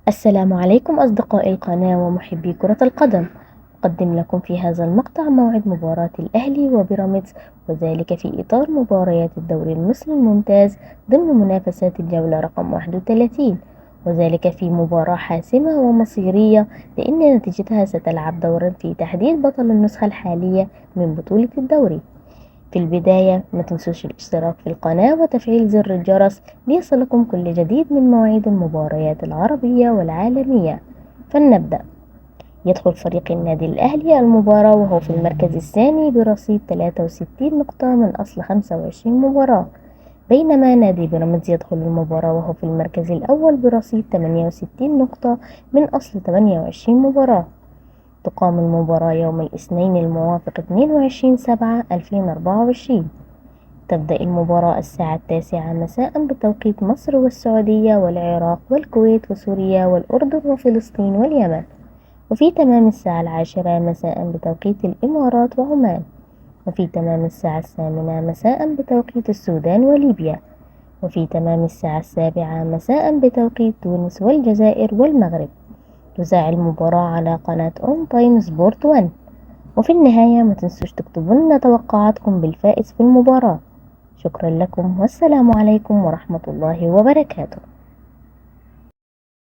السلام عليكم أصدقائي القناة ومحبي كرة القدم. أقدم لكم في هذا المقطع موعد مباراة الأهلي وبيراميدز، وذلك في إطار مباريات الدوري المصري الممتاز ضمن منافسات الجولة رقم 31، وذلك في مباراة حاسمة ومصيرية لأن نتيجتها ستلعب دورا في تحديد بطل النسخة الحالية من بطولة الدوري. في البداية ما تنسوش الاشتراك في القناة وتفعيل زر الجرس ليصلكم كل جديد من مواعيد المباريات العربية والعالمية. فلنبدأ. يدخل فريق النادي الأهلي المباراة وهو في المركز الثاني برصيد 63 نقطة من أصل 25 مباراة، بينما نادي بيراميدز يدخل المباراة وهو في المركز الأول برصيد 68 نقطة من أصل 28 مباراة. تقام المباراة يوم الاثنين الموافق 22/7/2024. تبدأ المباراة الساعة 9 مساء بتوقيت مصر والسعودية والعراق والكويت وسوريا والأردن وفلسطين واليمن، وفي تمام الساعة 10 مساء بتوقيت الإمارات وعمان، وفي تمام الساعة 8 مساء بتوقيت السودان وليبيا، وفي تمام الساعة 7 مساء بتوقيت تونس والجزائر والمغرب. تذاع المباراة على قناة أون تايم سبورت 1. وفي النهاية ما تنسوش تكتبوا لنا توقعاتكم بالفائز في المباراة. شكرا لكم والسلام عليكم ورحمة الله وبركاته.